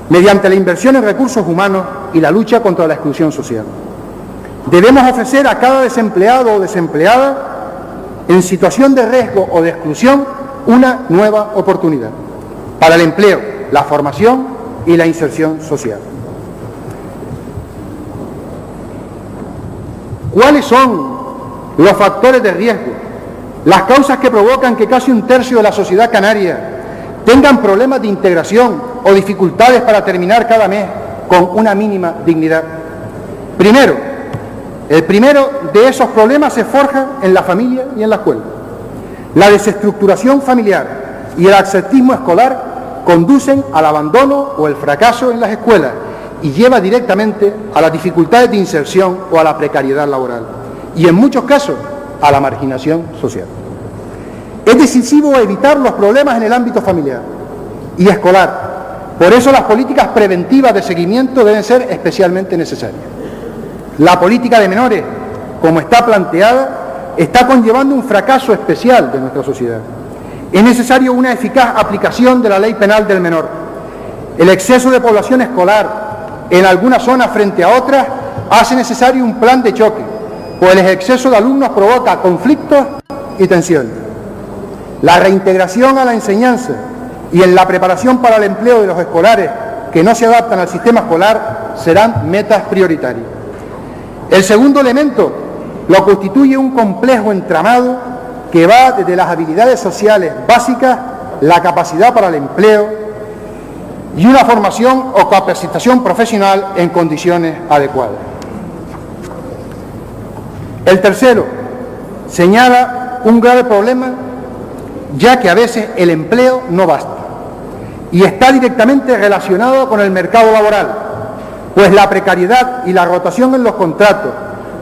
mediante la inversión en recursos humanos y la lucha contra la exclusión social. Debemos ofrecer a cada desempleado o desempleada en situación de riesgo o de exclusión una nueva oportunidad para el empleo, la formación y la inserción social. ¿Cuáles son los factores de riesgo? Las causas que provocan que casi un tercio de la sociedad canaria tengan problemas de integración o dificultades para terminar cada mes con una mínima dignidad. El primero de esos problemas se forja en la familia y en la escuela. La desestructuración familiar y el absentismo escolar conducen al abandono o el fracaso en las escuelas y lleva directamente a las dificultades de inserción o a la precariedad laboral y en muchos casos a la marginación social. Es decisivo evitar los problemas en el ámbito familiar y escolar. Por eso las políticas preventivas de seguimiento deben ser especialmente necesarias. La política de menores, como está planteada, está conllevando un fracaso especial de nuestra sociedad. Es necesario una eficaz aplicación de la ley penal del menor. El exceso de población escolar en algunas zonas frente a otras hace necesario un plan de choque, pues el exceso de alumnos provoca conflictos y tensiones. La reintegración a la enseñanza y en la preparación para el empleo de los escolares que no se adaptan al sistema escolar serán metas prioritarias. El segundo elemento lo constituye un complejo entramado que va desde las habilidades sociales básicas, la capacidad para el empleo y una formación o capacitación profesional en condiciones adecuadas. El tercero señala un grave problema, ya que a veces el empleo no basta y está directamente relacionado con el mercado laboral, pues la precariedad y la rotación en los contratos,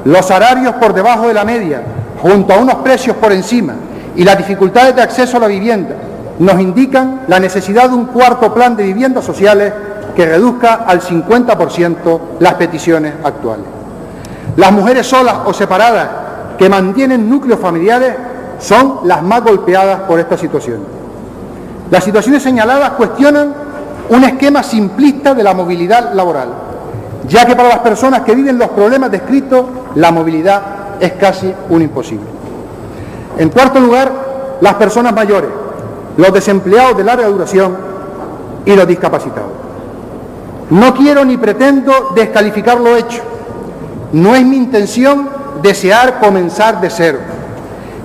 los salarios por debajo de la media, junto a unos precios por encima y las dificultades de acceso a la vivienda, nos indican la necesidad de un cuarto plan de viviendas sociales que reduzca al 50% las peticiones actuales. Las mujeres solas o separadas que mantienen núcleos familiares son las más golpeadas por esta situación. Las situaciones señaladas cuestionan un esquema simplista de la movilidad laboral, ya que para las personas que viven los problemas descritos, la movilidad es casi un imposible. En cuarto lugar, las personas mayores, los desempleados de larga duración y los discapacitados. No quiero ni pretendo descalificar lo hecho. No es mi intención desear comenzar de cero,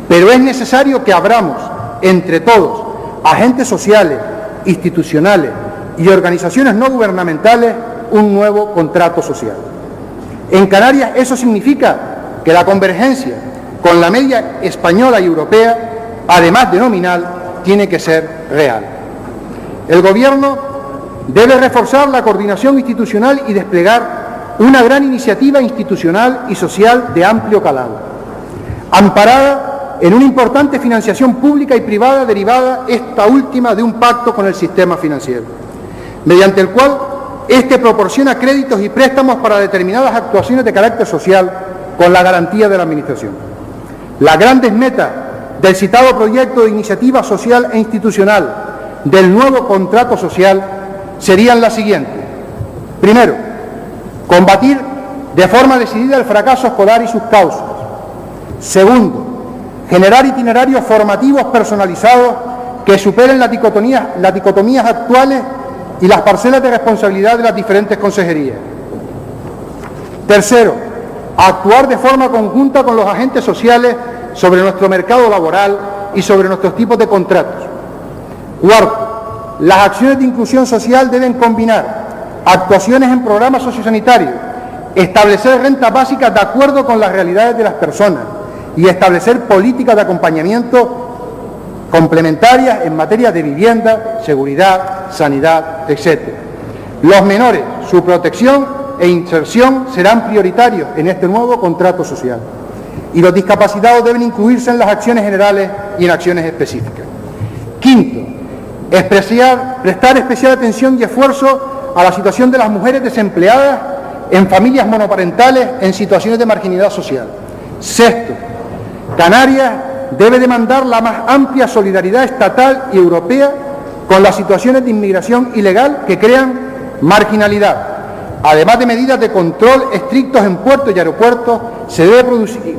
pero es necesario que abramos entre todos, agentes sociales, institucionales y organizaciones no gubernamentales, un nuevo contrato social. En Canarias eso significa que la convergencia con la media española y europea, además de nominal, tiene que ser real. El Gobierno debe reforzar la coordinación institucional y desplegar una gran iniciativa institucional y social de amplio calado, amparada en una importante financiación pública y privada derivada esta última de un pacto con el sistema financiero, mediante el cual este proporciona créditos y préstamos para determinadas actuaciones de carácter social con la garantía de la Administración. Las grandes metas del citado proyecto de iniciativa social e institucional del nuevo contrato social serían las siguientes. Primero, combatir de forma decidida el fracaso escolar y sus causas. Segundo, generar itinerarios formativos personalizados que superen las dicotomías actuales y las parcelas de responsabilidad de las diferentes consejerías. Tercero, actuar de forma conjunta con los agentes sociales sobre nuestro mercado laboral y sobre nuestros tipos de contratos. Cuarto, las acciones de inclusión social deben combinar actuaciones en programas sociosanitarios, establecer rentas básicas de acuerdo con las realidades de las personas y establecer políticas de acompañamiento complementarias en materia de vivienda, seguridad, sanidad, etc. Los menores, su protección e inserción serán prioritarios en este nuevo contrato social. Y los discapacitados deben incluirse en las acciones generales y en acciones específicas. Quinto, prestar especial atención y esfuerzo a la situación de las mujeres desempleadas en familias monoparentales en situaciones de marginalidad social. Sexto, Canarias debe demandar la más amplia solidaridad estatal y europea con las situaciones de inmigración ilegal que crean marginalidad. Además de medidas de control estrictos en puertos y aeropuertos,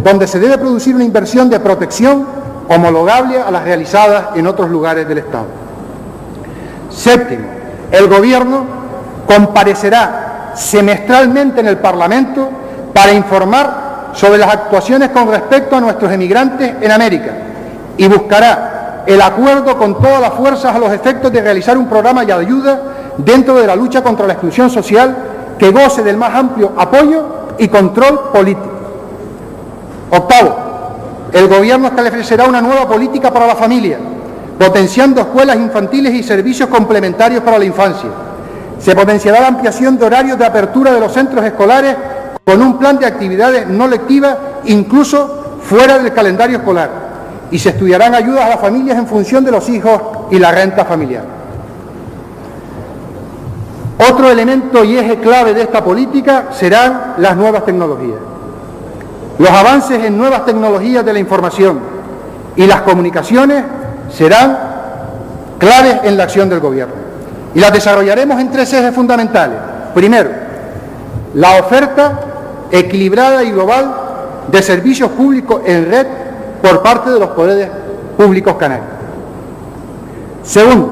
donde se debe producir una inversión de protección homologable a las realizadas en otros lugares del Estado. Séptimo, el Gobierno comparecerá semestralmente en el Parlamento para informar sobre las actuaciones con respecto a nuestros emigrantes en América y buscará el acuerdo con todas las fuerzas a los efectos de realizar un programa de ayuda dentro de la lucha contra la exclusión social que goce del más amplio apoyo y control político. Octavo, el Gobierno establecerá una nueva política para la familia, potenciando escuelas infantiles y servicios complementarios para la infancia. Se potenciará la ampliación de horarios de apertura de los centros escolares con un plan de actividades no lectivas, incluso fuera del calendario escolar, y se estudiarán ayudas a las familias en función de los hijos y la renta familiar. Otro elemento y eje clave de esta política serán las nuevas tecnologías. Los avances en nuevas tecnologías de la información y las comunicaciones serán claves en la acción del Gobierno, y las desarrollaremos en tres ejes fundamentales. Primero, la oferta equilibrada y global de servicios públicos en red por parte de los poderes públicos canarios. Segundo,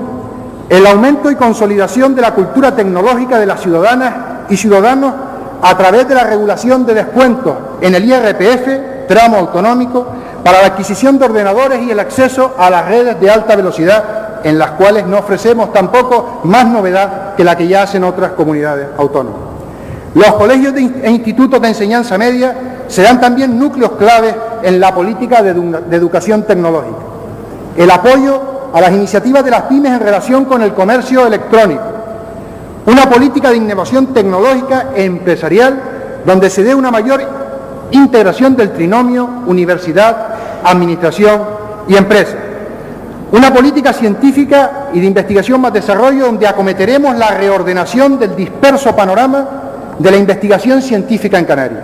el aumento y consolidación de la cultura tecnológica de las ciudadanas y ciudadanos a través de la regulación de descuentos en el IRPF, tramo autonómico, para la adquisición de ordenadores y el acceso a las redes de alta velocidad, en las cuales no ofrecemos tampoco más novedad que la que ya hacen otras comunidades autónomas. Los colegios e institutos de enseñanza media serán también núcleos claves en la política de educación tecnológica. El apoyo a las iniciativas de las pymes en relación con el comercio electrónico. Una política de innovación tecnológica e empresarial donde se dé una mayor integración del trinomio universidad, administración y empresa. Una política científica y de investigación más desarrollo donde acometeremos la reordenación del disperso panorama de la investigación científica en Canarias.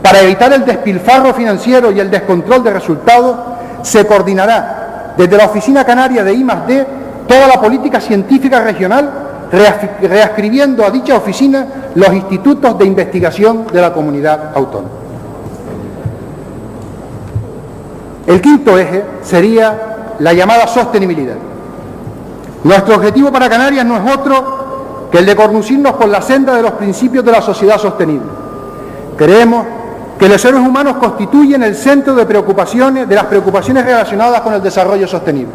Para evitar el despilfarro financiero y el descontrol de resultados, se coordinará desde la Oficina Canaria de I+D toda la política científica regional, readscribiendo a dicha oficina los institutos de investigación de la comunidad autónoma. El quinto eje sería la llamada sostenibilidad. Nuestro objetivo para Canarias no es otro que el de conducirnos por la senda de los principios de la sociedad sostenible. Creemos que los seres humanos constituyen el centro de las preocupaciones relacionadas con el desarrollo sostenible.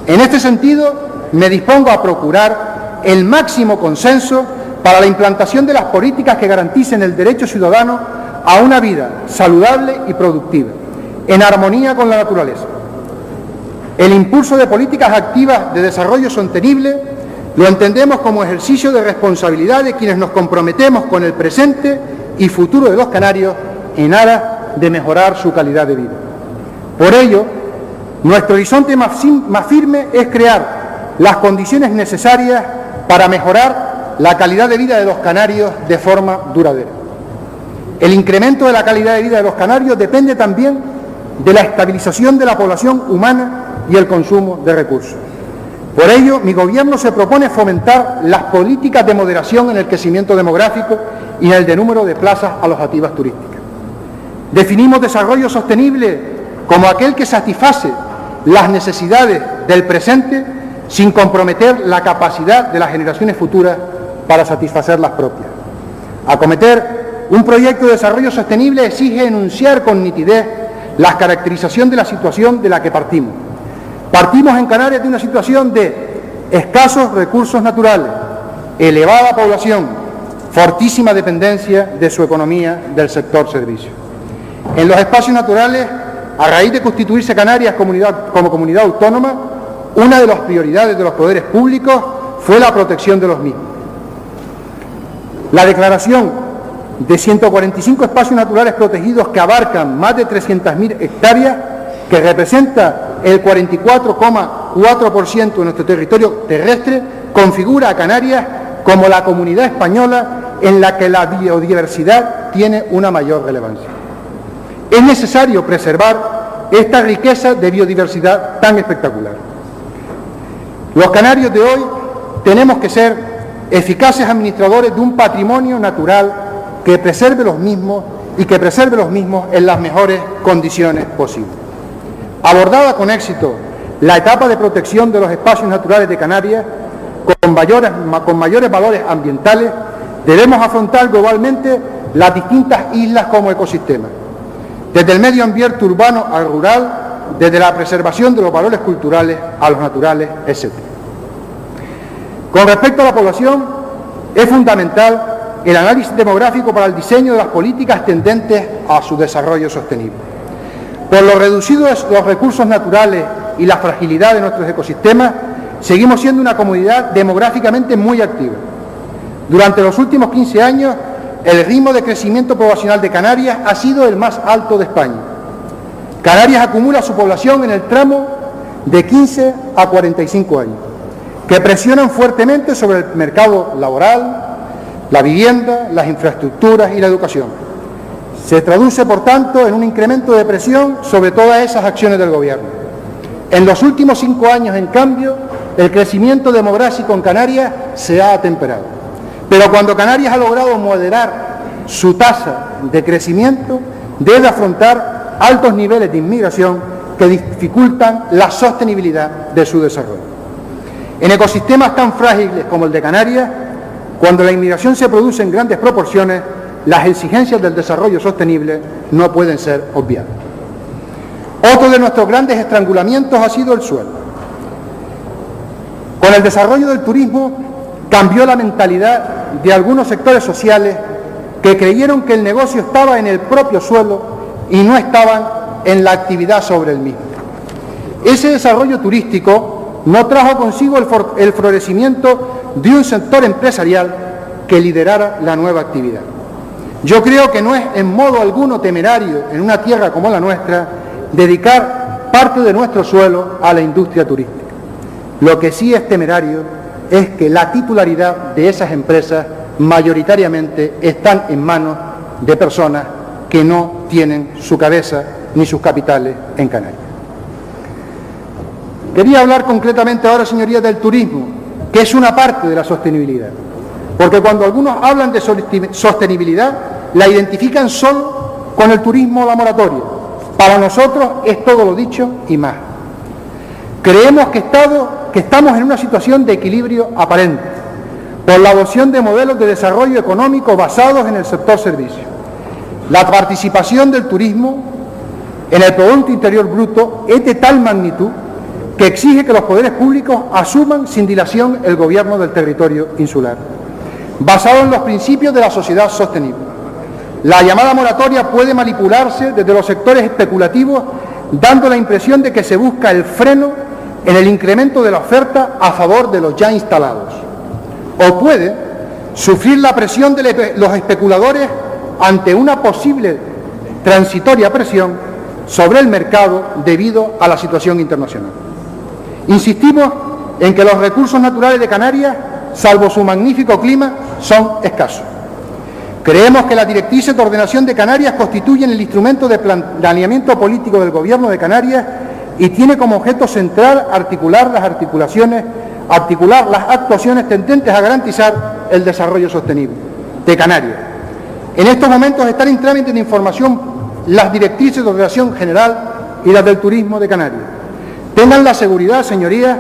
En este sentido, me dispongo a procurar el máximo consenso para la implantación de las políticas que garanticen el derecho ciudadano a una vida saludable y productiva, en armonía con la naturaleza. El impulso de políticas activas de desarrollo sostenible lo entendemos como ejercicio de responsabilidad de quienes nos comprometemos con el presente y futuro de los canarios en aras de mejorar su calidad de vida. Por ello, nuestro horizonte más firme es crear las condiciones necesarias para mejorar la calidad de vida de los canarios de forma duradera. El incremento de la calidad de vida de los canarios depende también de la estabilización de la población humana y el consumo de recursos. Por ello, mi Gobierno se propone fomentar las políticas de moderación en el crecimiento demográfico y en el de número de plazas alojativas turísticas. Definimos desarrollo sostenible como aquel que satisface las necesidades del presente sin comprometer la capacidad de las generaciones futuras para satisfacer las propias. Acometer un proyecto de desarrollo sostenible exige enunciar con nitidez la caracterización de la situación de la que partimos. Partimos en Canarias de una situación de escasos recursos naturales, elevada población, fortísima dependencia de su economía del sector servicios. En los espacios naturales, a raíz de constituirse Canarias como comunidad autónoma, una de las prioridades de los poderes públicos fue la protección de los mismos. La declaración de 145 espacios naturales protegidos que abarcan más de 300.000 hectáreas, que representa el 44,4% de nuestro territorio terrestre, configura a Canarias como la comunidad española en la que la biodiversidad tiene una mayor relevancia. Es necesario preservar esta riqueza de biodiversidad tan espectacular. Los canarios de hoy tenemos que ser eficaces administradores de un patrimonio natural que preserve los mismos y que preserve los mismos en las mejores condiciones posibles. Abordada con éxito la etapa de protección de los espacios naturales de Canarias, con mayores valores ambientales, debemos afrontar globalmente las distintas islas como ecosistemas, desde el medio ambiente urbano al rural, desde la preservación de los valores culturales a los naturales, etc. Con respecto a la población, es fundamental el análisis demográfico para el diseño de las políticas tendentes a su desarrollo sostenible. Por lo reducidos los recursos naturales y la fragilidad de nuestros ecosistemas, seguimos siendo una comunidad demográficamente muy activa. Durante los últimos 15 años, el ritmo de crecimiento poblacional de Canarias ha sido el más alto de España. Canarias acumula su población en el tramo de 15 a 45 años, que presionan fuertemente sobre el mercado laboral, la vivienda, las infraestructuras y la educación. Se traduce, por tanto, en un incremento de presión sobre todas esas acciones del Gobierno. En los últimos 5 años, en cambio, el crecimiento demográfico en Canarias se ha atemperado. Pero cuando Canarias ha logrado moderar su tasa de crecimiento, debe afrontar altos niveles de inmigración que dificultan la sostenibilidad de su desarrollo. En ecosistemas tan frágiles como el de Canarias, cuando la inmigración se produce en grandes proporciones, las exigencias del desarrollo sostenible no pueden ser obviadas. Otro de nuestros grandes estrangulamientos ha sido el suelo. Con el desarrollo del turismo cambió la mentalidad de algunos sectores sociales que creyeron que el negocio estaba en el propio suelo y no estaban en la actividad sobre el mismo. Ese desarrollo turístico no trajo consigo el florecimiento de un sector empresarial que liderara la nueva actividad. Yo creo que no es en modo alguno temerario, en una tierra como la nuestra, dedicar parte de nuestro suelo a la industria turística. Lo que sí es temerario es que la titularidad de esas empresas mayoritariamente están en manos de personas que no tienen su cabeza ni sus capitales en Canarias. Quería hablar concretamente ahora, señorías, del turismo, que es una parte de la sostenibilidad. Porque cuando algunos hablan de sostenibilidad, la identifican solo con el turismo o la moratoria. Para nosotros es todo lo dicho y más. Creemos que estamos en una situación de equilibrio aparente, por la adopción de modelos de desarrollo económico basados en el sector servicio. La participación del turismo en el Producto Interior Bruto es de tal magnitud que exige que los poderes públicos asuman sin dilación el gobierno del territorio insular, basado en los principios de la sociedad sostenible. La llamada moratoria puede manipularse desde los sectores especulativos, dando la impresión de que se busca el freno en el incremento de la oferta a favor de los ya instalados. O puede sufrir la presión de los especuladores ante una posible transitoria presión sobre el mercado debido a la situación internacional. Insistimos en que los recursos naturales de Canarias, salvo su magnífico clima, son escasos. Creemos que las directrices de ordenación de Canarias constituyen el instrumento de planeamiento político del Gobierno de Canarias y tiene como objeto central articular las actuaciones tendentes a garantizar el desarrollo sostenible de Canarias. En estos momentos están en trámite de información las directrices de ordenación general y las del turismo de Canarias. Tengan la seguridad, señorías,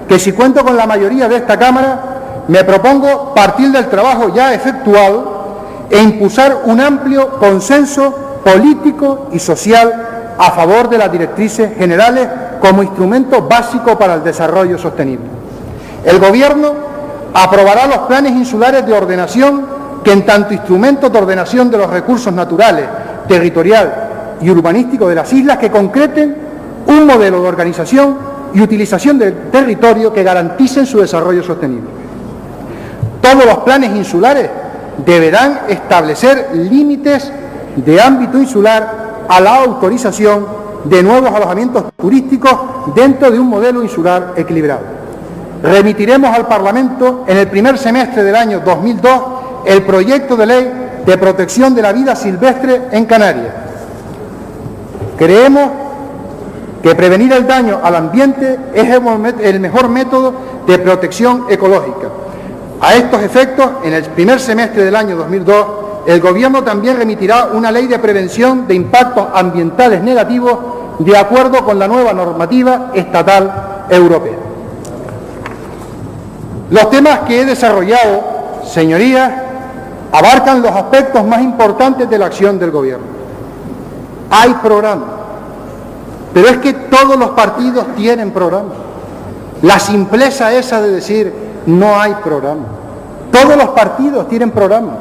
que si cuento con la mayoría de esta Cámara, me propongo partir del trabajo ya efectuado e impulsar un amplio consenso político y social a favor de las directrices generales como instrumento básico para el desarrollo sostenible. El Gobierno aprobará los planes insulares de ordenación que, en tanto instrumentos de ordenación de los recursos naturales, territorial y urbanístico de las islas, que concreten un modelo de organización y utilización del territorio que garanticen su desarrollo sostenible. Todos los planes insulares deberán establecer límites de ámbito insular a la autorización de nuevos alojamientos turísticos dentro de un modelo insular equilibrado. Remitiremos al Parlamento en el primer semestre del año 2002 el proyecto de ley de protección de la vida silvestre en Canarias. Creemos que prevenir el daño al ambiente es el mejor método de protección ecológica. A estos efectos, en el primer semestre del año 2002, el Gobierno también remitirá una ley de prevención de impactos ambientales negativos de acuerdo con la nueva normativa estatal europea. Los temas que he desarrollado, señorías, abarcan los aspectos más importantes de la acción del Gobierno. Hay programa, pero es que todos los partidos tienen programa. La simpleza esa de decir no hay programa. Todos los partidos tienen programa.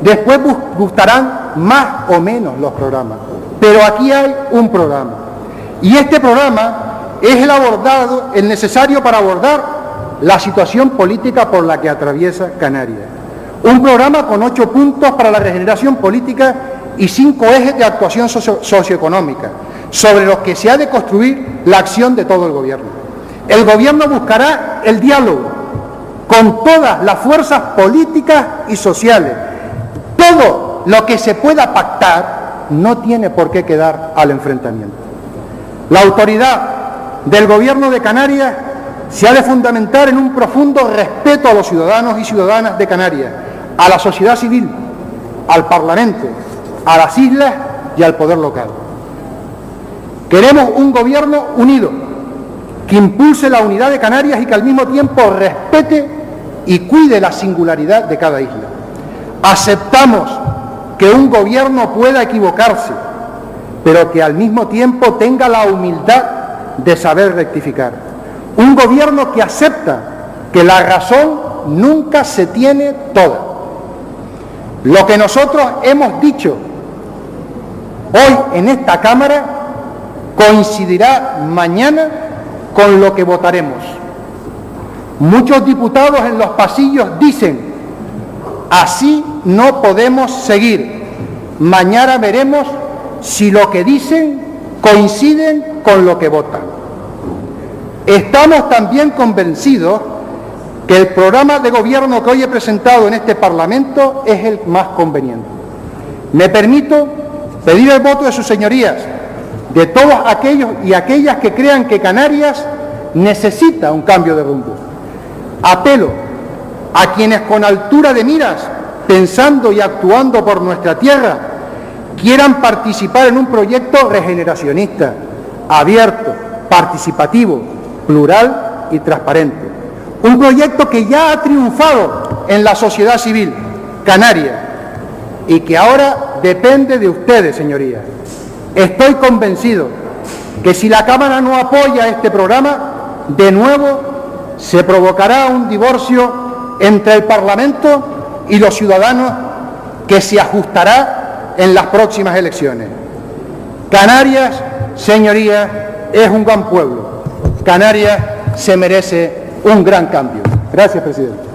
Después gustarán más o menos los programas, pero aquí hay un programa. Y este programa es el necesario para abordar la situación política por la que atraviesa Canarias. Un programa con 8 puntos para la regeneración política y 5 ejes de actuación socioeconómica, sobre los que se ha de construir la acción de todo el Gobierno. El Gobierno buscará el diálogo con todas las fuerzas políticas y sociales. Todo lo que se pueda pactar no tiene por qué quedar al enfrentamiento. La autoridad del Gobierno de Canarias se ha de fundamentar en un profundo respeto a los ciudadanos y ciudadanas de Canarias, a la sociedad civil, al Parlamento, a las islas y al poder local. Queremos un Gobierno unido, que impulse la unidad de Canarias y que al mismo tiempo respete y cuide la singularidad de cada isla. Aceptamos que un Gobierno pueda equivocarse, pero que al mismo tiempo tenga la humildad de saber rectificar. Un Gobierno que acepta que la razón nunca se tiene toda. Lo que nosotros hemos dicho hoy en esta Cámara coincidirá mañana con lo que votaremos. Muchos diputados en los pasillos dicen: así no podemos seguir. Mañana veremos si lo que dicen coinciden con lo que votan. Estamos también convencidos que el programa de gobierno que hoy he presentado en este Parlamento es el más conveniente. Me permito pedir el voto de sus señorías, de todos aquellos y aquellas que crean que Canarias necesita un cambio de rumbo. Apelo a quienes con altura de miras, pensando y actuando por nuestra tierra, quieran participar en un proyecto regeneracionista, abierto, participativo, plural y transparente. Un proyecto que ya ha triunfado en la sociedad civil canaria y que ahora depende de ustedes, señorías. Estoy convencido que si la Cámara no apoya este programa, de nuevo se provocará un divorcio entre el Parlamento y los ciudadanos que se ajustará en las próximas elecciones. Canarias, señorías, es un gran pueblo. Canarias se merece un gran cambio. Gracias, presidente.